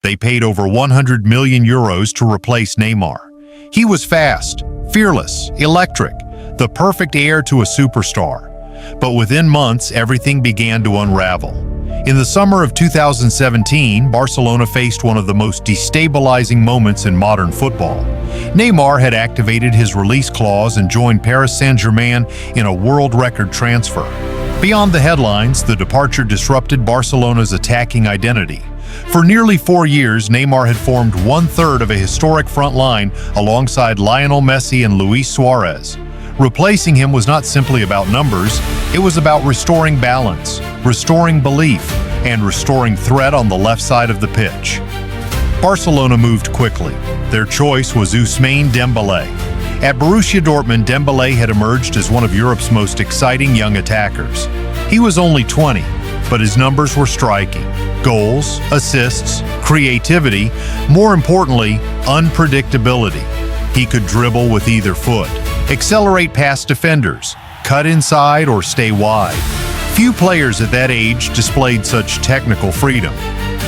They paid over €100 million to replace Neymar. He was fast, fearless, electric, the perfect heir to a superstar. But within months, everything began to unravel. In the summer of 2017, Barcelona faced one of the most destabilizing moments in modern football. Neymar had activated his release clause and joined Paris Saint-Germain in a world record transfer. Beyond the headlines, the departure disrupted Barcelona's attacking identity. For nearly 4 years, Neymar had formed one-third of a historic front line alongside Lionel Messi and Luis Suarez. Replacing him was not simply about numbers, it was about restoring balance, restoring belief, and restoring threat on the left side of the pitch. Barcelona moved quickly. Their choice was Ousmane Dembélé. At Borussia Dortmund, Dembélé had emerged as one of Europe's most exciting young attackers. He was only 20, but his numbers were striking. Goals, assists, creativity, more importantly, unpredictability. He could dribble with either foot, accelerate past defenders, cut inside or stay wide. Few players at that age displayed such technical freedom.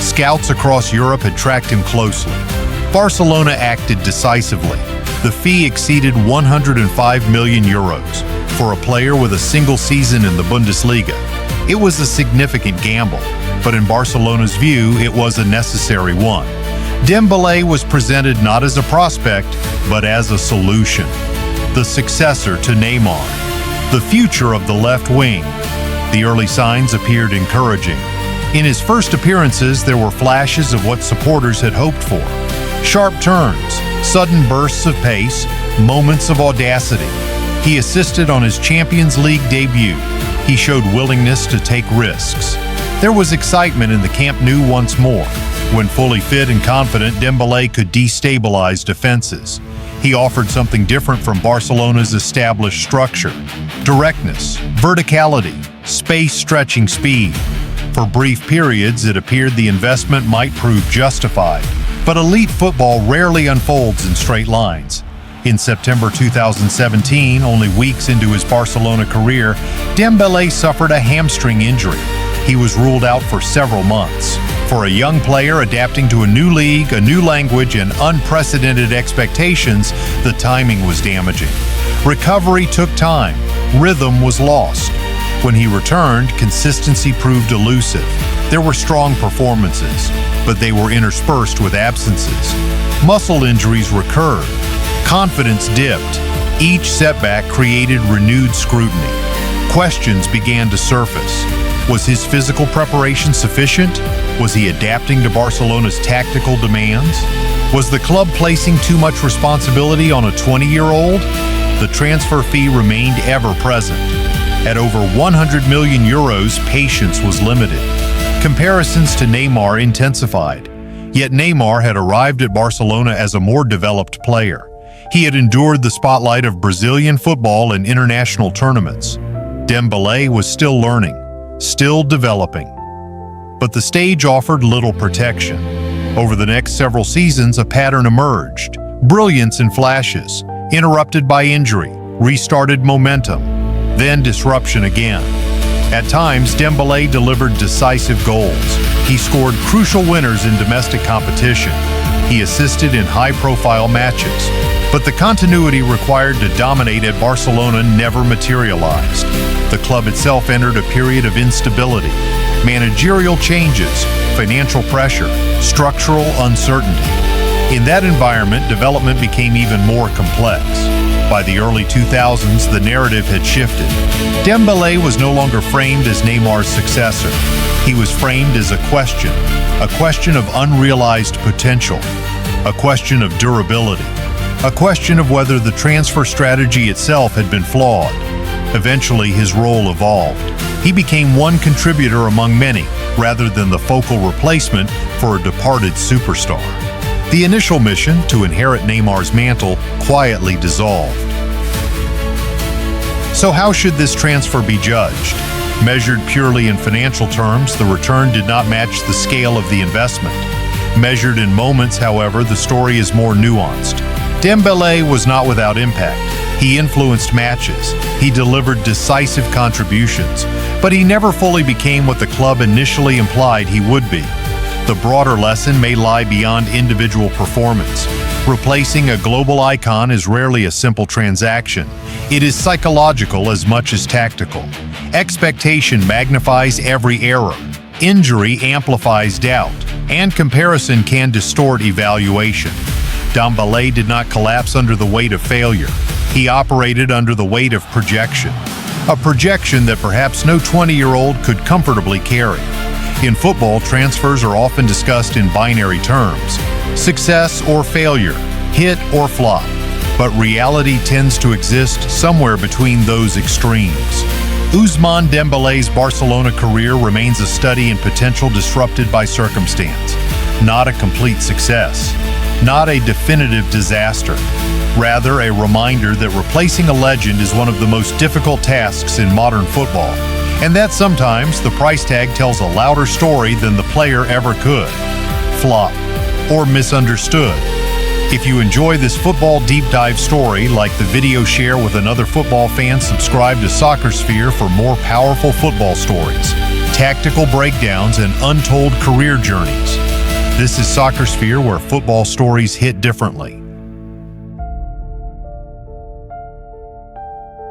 Scouts across Europe had tracked him closely. Barcelona acted decisively. The fee exceeded €105 million for a player with a single season in the Bundesliga. It was a significant gamble, but in Barcelona's view, it was a necessary one. Dembélé was presented not as a prospect, but as a solution. The successor to Neymar. The future of the left wing. The early signs appeared encouraging. In his first appearances, there were flashes of what supporters had hoped for. Sharp turns, sudden bursts of pace, moments of audacity. He assisted on his Champions League debut. He showed willingness to take risks. There was excitement in the Camp Nou once more. When fully fit and confident, Dembélé could destabilize defenses. He offered something different from Barcelona's established structure: directness, verticality, space-stretching speed. For brief periods, it appeared the investment might prove justified. But elite football rarely unfolds in straight lines. In September 2017, only weeks into his Barcelona career, Dembélé suffered a hamstring injury. He was ruled out for several months. For a young player adapting to a new league, a new language, and unprecedented expectations, the timing was damaging. Recovery took time. Rhythm was lost. When he returned, consistency proved elusive. There were strong performances, but they were interspersed with absences. Muscle injuries recurred. Confidence dipped. Each setback created renewed scrutiny. Questions began to surface. Was his physical preparation sufficient? Was he adapting to Barcelona's tactical demands? Was the club placing too much responsibility on a 20-year-old? The transfer fee remained ever present. At over €100 million, patience was limited. Comparisons to Neymar intensified. Yet Neymar had arrived at Barcelona as a more developed player. He had endured the spotlight of Brazilian football and international tournaments. Dembélé was still learning, still developing. But the stage offered little protection. Over the next several seasons, a pattern emerged. Brilliance in flashes, interrupted by injury, restarted momentum, then disruption again. At times, Dembélé delivered decisive goals. He scored crucial winners in domestic competition. He assisted in high-profile matches. But the continuity required to dominate at Barcelona never materialized. The club itself entered a period of instability. Managerial changes, financial pressure, structural uncertainty. In that environment, development became even more complex. By the early 2000s, the narrative had shifted. Dembélé was no longer framed as Neymar's successor. He was framed as a question of unrealized potential, a question of durability, a question of whether the transfer strategy itself had been flawed. Eventually, his role evolved. He became one contributor among many, rather than the focal replacement for a departed superstar. The initial mission, to inherit Neymar's mantle, quietly dissolved. So how should this transfer be judged? Measured purely in financial terms, the return did not match the scale of the investment. Measured in moments, however, the story is more nuanced. Dembélé was not without impact. He influenced matches. He delivered decisive contributions, but he never fully became what the club initially implied he would be. The broader lesson may lie beyond individual performance. Replacing a global icon is rarely a simple transaction. It is psychological as much as tactical. Expectation magnifies every error. Injury amplifies doubt, and comparison can distort evaluation. Dembélé did not collapse under the weight of failure. He operated under the weight of projection. A projection that perhaps no 20-year-old could comfortably carry. In football, transfers are often discussed in binary terms: success or failure, hit or flop. But reality tends to exist somewhere between those extremes. Ousmane Dembélé's Barcelona career remains a study in potential disrupted by circumstance. Not a complete success. Not a definitive disaster. Rather, a reminder that replacing a legend is one of the most difficult tasks in modern football, and that sometimes the price tag tells a louder story than the player ever could. Flop, or misunderstood. If you enjoy this football deep dive story, like the video, share with another football fan, subscribe to Soccer Sphere for more powerful football stories, tactical breakdowns, and untold career journeys. This is Soccer Sphere, where football stories hit differently.